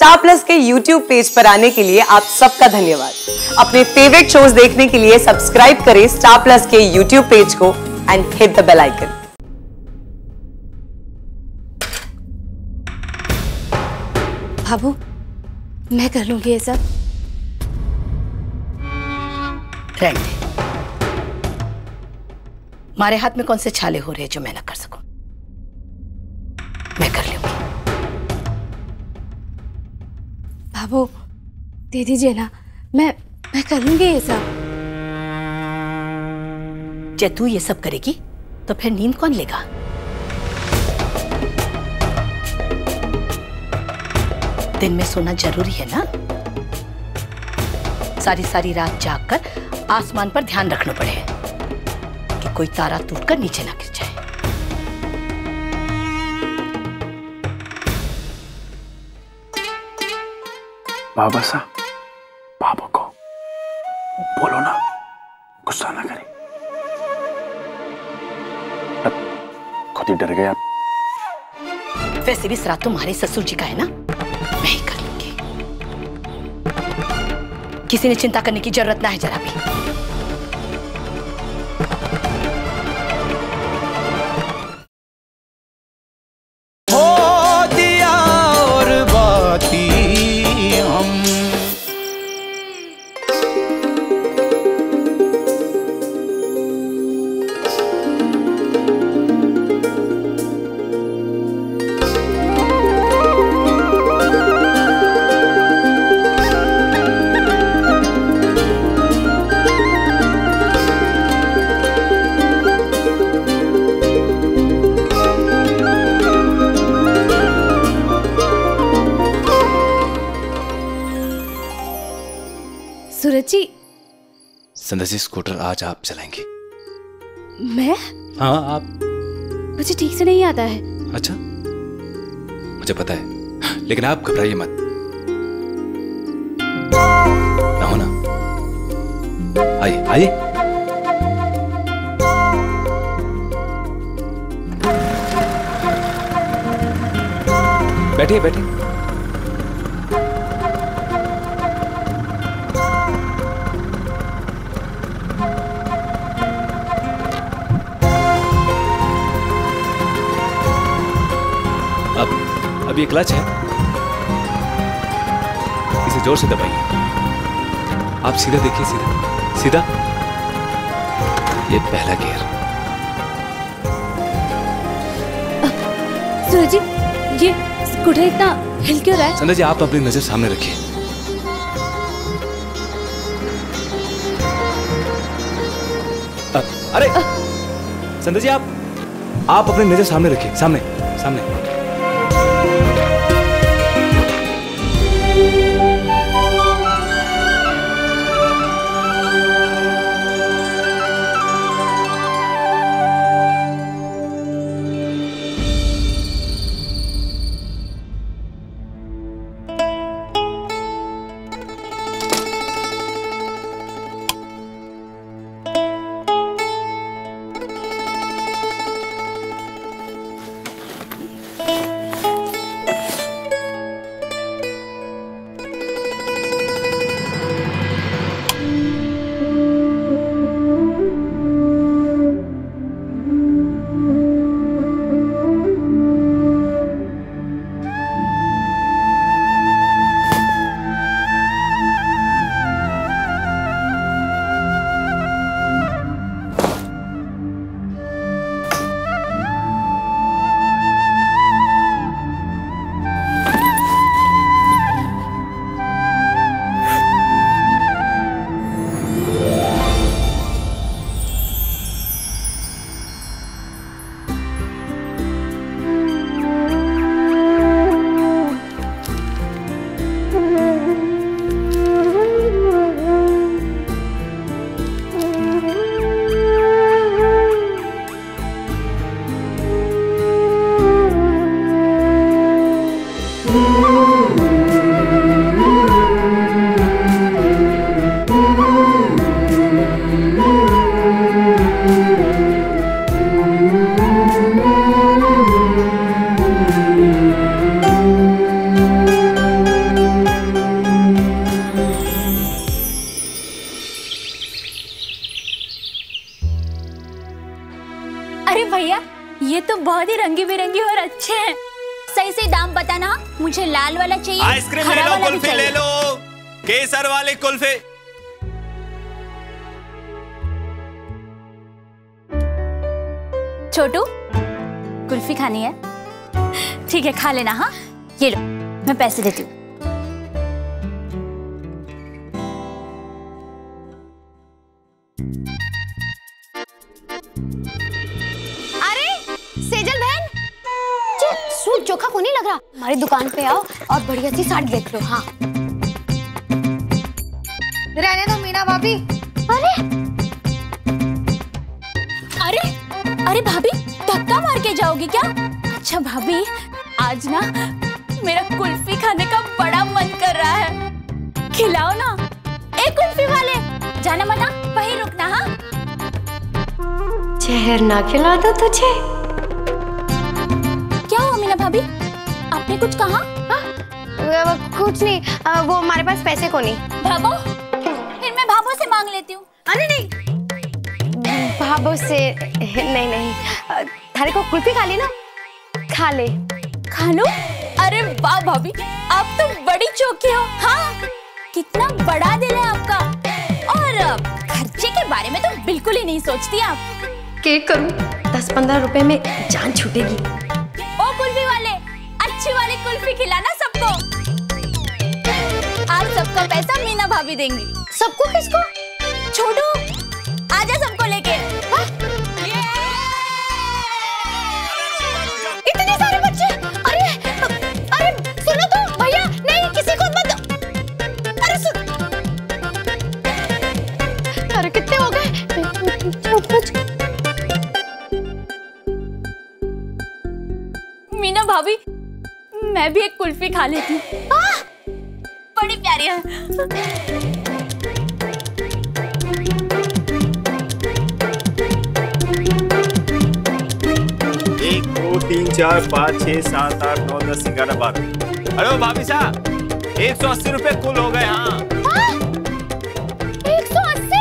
Star Plus के YouTube page पर आने के लिए आप सबका धन्यवाद। अपने फेवरेट शोज देखने के लिए सब्सक्राइब करें स्टार प्लस के YouTube पेज को and hit the bell icon. बाबू, मैं कर लूंगी ये सब। रहने दे। हमारे हाथ में कौन से छाले हो रहे हैं जो मैं ना कर सकूं? मैं कर लूंगी। बाबू, दे दीजिए ना, मैं कर लूंगी ये सब। जब तू ये सब करेगी तो फिर नींद कौन लेगा? दिन में सोना जरूरी है ना? सारी सारी रात जागकर आसमान पर ध्यान रखना पड़े कि कोई तारा टूटकर नीचे ना गिर जाए। बाबा साहब, बाबा को बोलो ना, गुस्सा ना करें। खुद ही डर गए आप। वैसे भी श्राद्ध तुम्हारे ससुर जी का है ना, मैं ही कर लूंगी। किसी ने चिंता करने की जरूरत ना है जरा भी। हो दिया और बाती हम। सूरज जी, संध्या जी स्कूटर आज आप चलाएंगी? मैं? हाँ आप। मुझे ठीक से नहीं आता है। अच्छा, मुझे पता है, लेकिन आप घबराइए मत। ना हो ना, आइए आइए। बैठिए बैठिए। अब ये क्लच है, इसे जोर से दबाइए। आप सीधा देखिए, सीधा सीधा। ये पहला गियर। सूरज जी, ये स्कूटर इतना हिल क्यों रहा है? संध्या जी, आप अपनी नजर सामने रखिए। अरे संध्या जी, आप अपनी नजर सामने रखिए, सामने सामने। रंगी बिरंगी और अच्छे हैं। सही से दाम बताना, मुझे लाल वाला चाहिए, आइसक्रीम ले लो, कुल्फी ले लो, केसर वाले कुल्फी। छोटू, कुल्फी खानी है? ठीक है, खा लेना। हाँ, ये लो, मैं पैसे देती हूँ। सूट चोखा को नहीं लग रहा? हमारी दुकान पे आओ और बढ़िया सी साड़ी देख लो। हाँ, रहने दो मीना भाभी। अरे अरे अरे भाभी, धक्का मार के जाओगी क्या? अच्छा भाभी, आज ना मेरा कुल्फी खाने का बड़ा मन कर रहा है, खिलाओ ना। एक कुल्फी वाले, जाना मना, वहीं रुकना। हाँ, जहर ना खिला दो तुझे। क्या हुआ मीना भाभी, आपने कुछ कहा? कुछ नहीं, वो हमारे पास पैसे को नहीं। भाभो, फिर मैं भाभो से मांग लेती हूँ। अरे नहीं, भाभो से नहीं। थारे को कुल्फी खा ली ना, खा ले। खा लो? अरे वाह भाभी, आप तो बड़ी चौकी हो। हाँ, कितना बड़ा दिल है आपका, और खर्चे के बारे में तो बिल्कुल ही नहीं सोचती आप। क्या करूं, 10-15 रुपए में जान छूटेगी। ओ कुल्फी वाले, अच्छी वाली कुल्फी खिलाना सबको। आज सबका पैसा मीना भाभी देंगी। सबको? किसको? छोटू, आजा सबको लेके। इतने सारे बच्चे! अरे सुनो तो भैया, नहीं किसी को मत दो। अरे सुन, अरे कितने हो गए? मीना भाभी, मैं भी एक कुल्फी खा लेती हूँ, बड़ी प्यारी है। 1 2 3 4 5 6 7 8 9 10 11 12। अरे भाभी साहब, 180 रुपए कुल हो गए। हाँ, 180?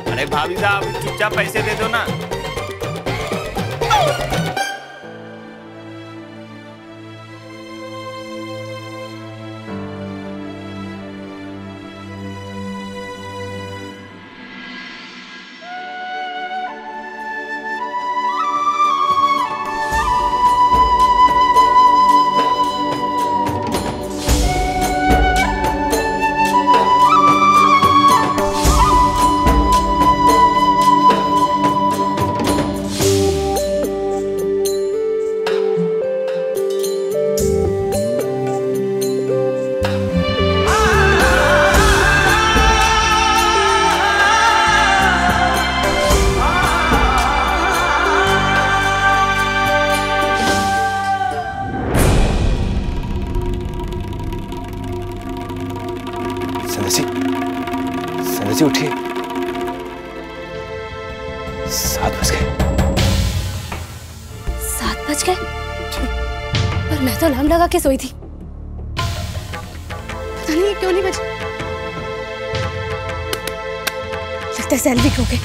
अरे भाभी साहब, चुपचाप पैसे दे दो ना। संध्या जी उठिए, 7 बज गए। 7 बज गए? पर मैं तो अलार्म लगा के सोई थी, पता नहीं क्यों नहीं बजी। लगता है सेल वीक हो गए।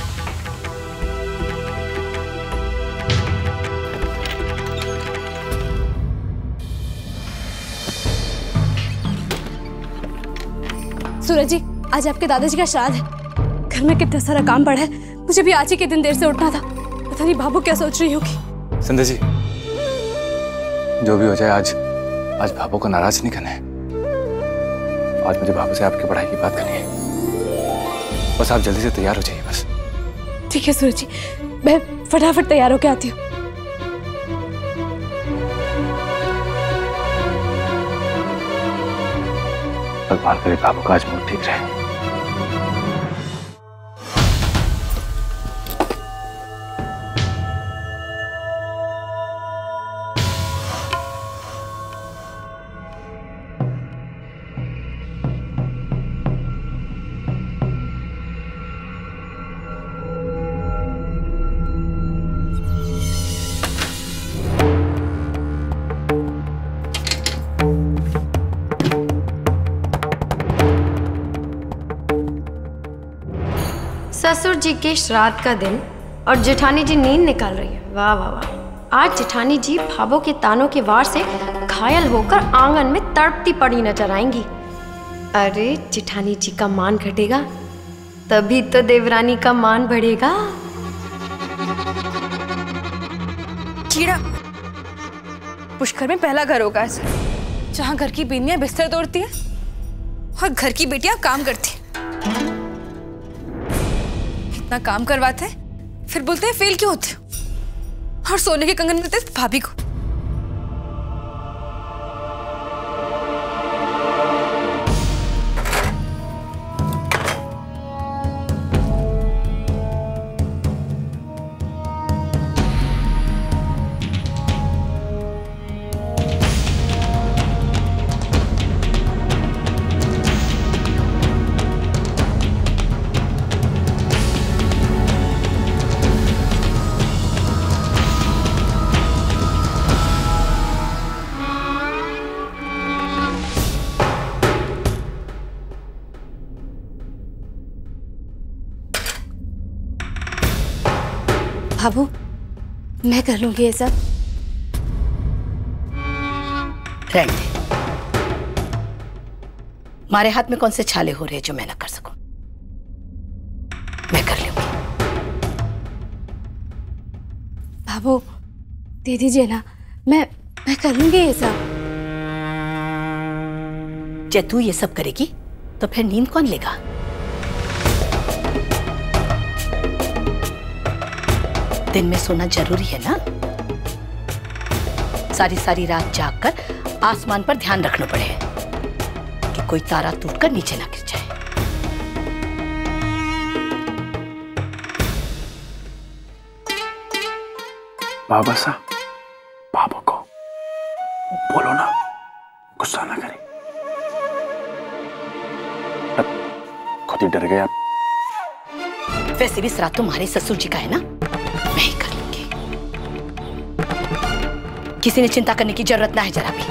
सूरज जी, आज आपके दादाजी का श्राद्ध है। घर में कितना सारा काम पड़ा है, मुझे भी आज ही के दिन देर से उठना था। पता नहीं भाभू क्या सोच रही होगी। संध्या जी, जो भी हो जाए, आज भाभू को नाराज नहीं करना है। आज मुझे भाभू से आपकी पढ़ाई की बात करनी है। बस आप जल्दी से तैयार हो जाइए बस। ठीक है सूरज जी, मैं फटाफट तैयार होके आती हूँ। भगवान करे बाबू का आज मूड ठीक रहे। ससुर जी के श्राद्ध का दिन और जेठानी जी नींद निकाल रही है। वाह वाह वाह। आज जेठानी जी भाभो के तानों के वार से घायल होकर आंगन में तड़पती पड़ी नजर आएंगी। अरे जेठानी जी का मान घटेगा तभी तो देवरानी का मान बढ़ेगा। कीड़ा पुष्कर में पहला घर होगा ऐसा जहां घर की बीनियां बिस्तर तोड़ती है और घर की बेटियां काम करती है। इतना काम करवाते हैं फिर बोलते हैं फेल क्यों होते हो और सोने के कंगन मिलते भाभी को। भाभू मैं कर लूंगी ये सब। रहने दे। हमारे हाथ में कौन से छाले हो रहे हैं जो मैं ना कर सकूं? मैं कर लूंगी। भाभू दे दीजिए ना, मैं कर लूंगी ये सब। जब तू ये सब करेगी तो फिर नींद कौन लेगा? दिन में सोना जरूरी है ना। सारी सारी रात जागकर आसमान पर ध्यान रखना पड़े कि कोई तारा टूटकर नीचे ना गिर जाए। बाबा सा बाबू को बोलो ना, गुस्सा ना करे। खुद ही डर गया। वैसे भी श्राद्ध तुम्हारे ससुर जी का है ना, मैं ही कर लूंगी। किसी ने चिंता करने की जरूरत ना है जरा भी।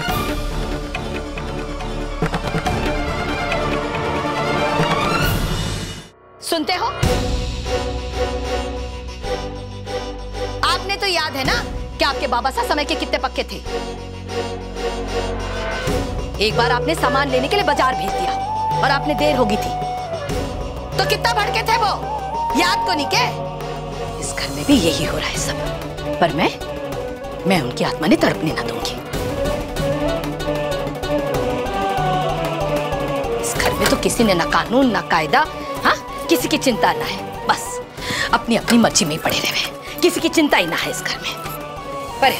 सुनते हो? आपने तो याद है ना कि आपके बाबा सा समय के कितने पक्के थे। एक बार आपने सामान लेने के लिए बाजार भेज दिया और आपने देर होगी थी तो कितना भड़के थे वो, याद को नहीं के? इस घर में भी यही हो रहा है सब, पर मैं उनकी आत्मा ने तड़पने ना दूंगी। इस घर में तो किसी ने ना कानून ना कायदा, हाँ, किसी की चिंता ना है। बस अपनी अपनी मर्जी में ही पड़े रहे, किसी की चिंता ही ना है इस घर में। पर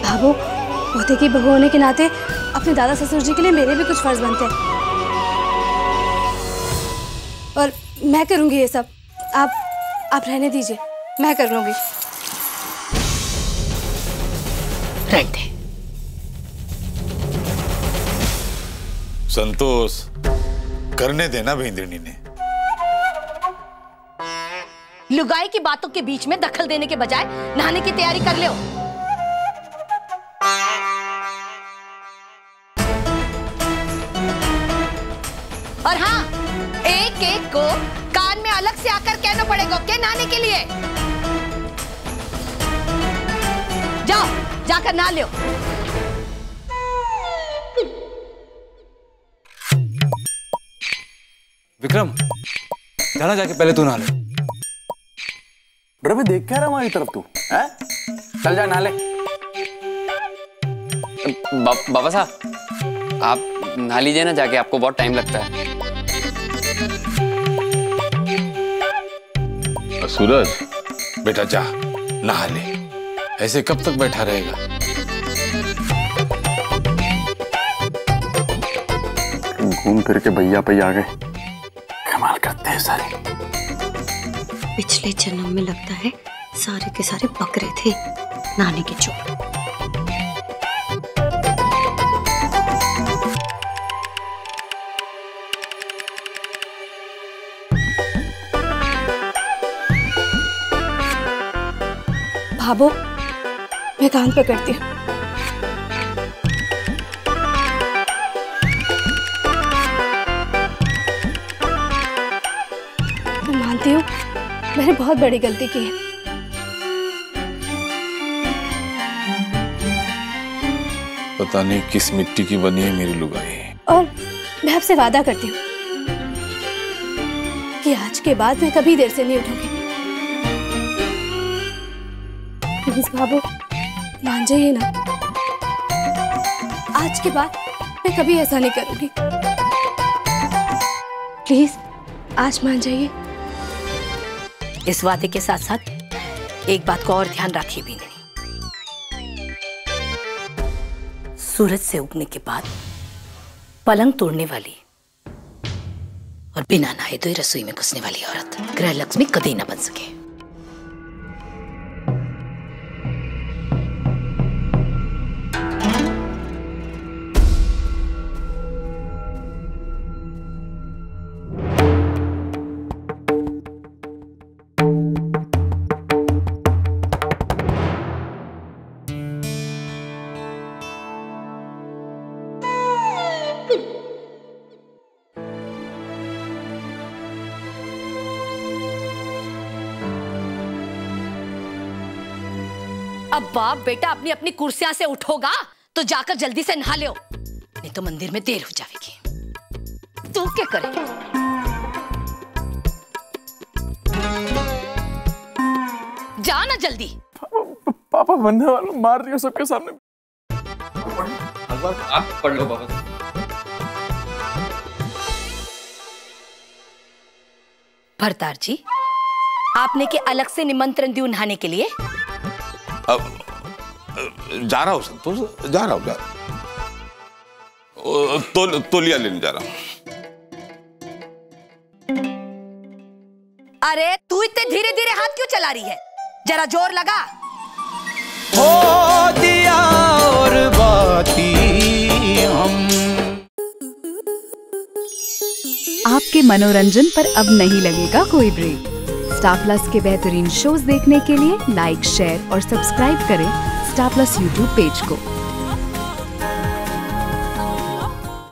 भाभू पोते की बहू होने के नाते अपने दादा ससुर जी के लिए मेरे भी कुछ फर्ज बनते हैं और मैं करूंगी ये सब। आप रहने दीजिए, मैं कर लूंगी। रहने दे। संतोष, करने देना भेंद्रिनी ने। लुगाई की बातों के बीच में दखल देने के बजाय नहाने की तैयारी कर लो। और हाँ, एक एक को कान में अलग से आकर कहना पड़ेगा के नहाने के लिए। जाओ, जाकर नहा लो। विक्रम, जाना जाके पहले तू नहा ले। ड्रामे देख क्या रहा हमारी तरफ तू? हैं? चल जा नहा ले। बाबा साहब, आप नहा लीजिए ना जाके, आपको बहुत टाइम लगता है। सूरज बेटा जा नहा ले, ऐसे कब तक बैठा रहेगा? घूम फिर के भैया पे आ गए, कमाल करते हैं सारे। पिछले जन्म में लगता है सारे के सारे बकरे थे नानी के चोर। भाभो मैं कान पकड़ती हूँ। मैं मानती हूँ मैंने बहुत बड़ी गलती की है। पता नहीं किस मिट्टी की बनी है मेरी लुगाई। और मैं आपसे वादा करती हूँ कि आज के बाद मैं कभी देर से नहीं उठूंगी। प्लीज बाबू मान जाइए ना, आज के बाद मैं कभी ऐसा नहीं करूंगी। प्लीज आज मान जाइए। इस वादे के साथ साथ एक बात को और ध्यान रखिए बिंदनी, सूरज से उगने के बाद पलंग तोड़ने वाली और बिना नहाए धोए रसोई में घुसने वाली औरत गृह लक्ष्मी कभी ना बन सके। अब बाप बेटा अपनी अपनी कुर्सियां से उठोगा तो जाकर जल्दी से नहा लो, नहीं तो मंदिर में देर हो जाएगी। तू क्या करे? जा ना जल्दी। पापा बनने वालों मार रही हो सबके सामने। आप पढ़ लो पापा। भरतार जी, आपने के अलग से निमंत्रण दिया नहाने के लिए? अब जा रहा हूँ संतोष, जा रहा हूँ, तोलिया लेने जा रहा हूँ। अरे तू इतने धीरे धीरे हाथ क्यों चला रही है? जरा जोर लगा। हो दिया और बाती हम। आपके मनोरंजन पर अब नहीं लगेगा कोई ब्रेक। स्टार प्लस के बेहतरीन शोज देखने के लिए लाइक, शेयर और सब्सक्राइब करें स्टार प्लस यूट्यूब पेज को।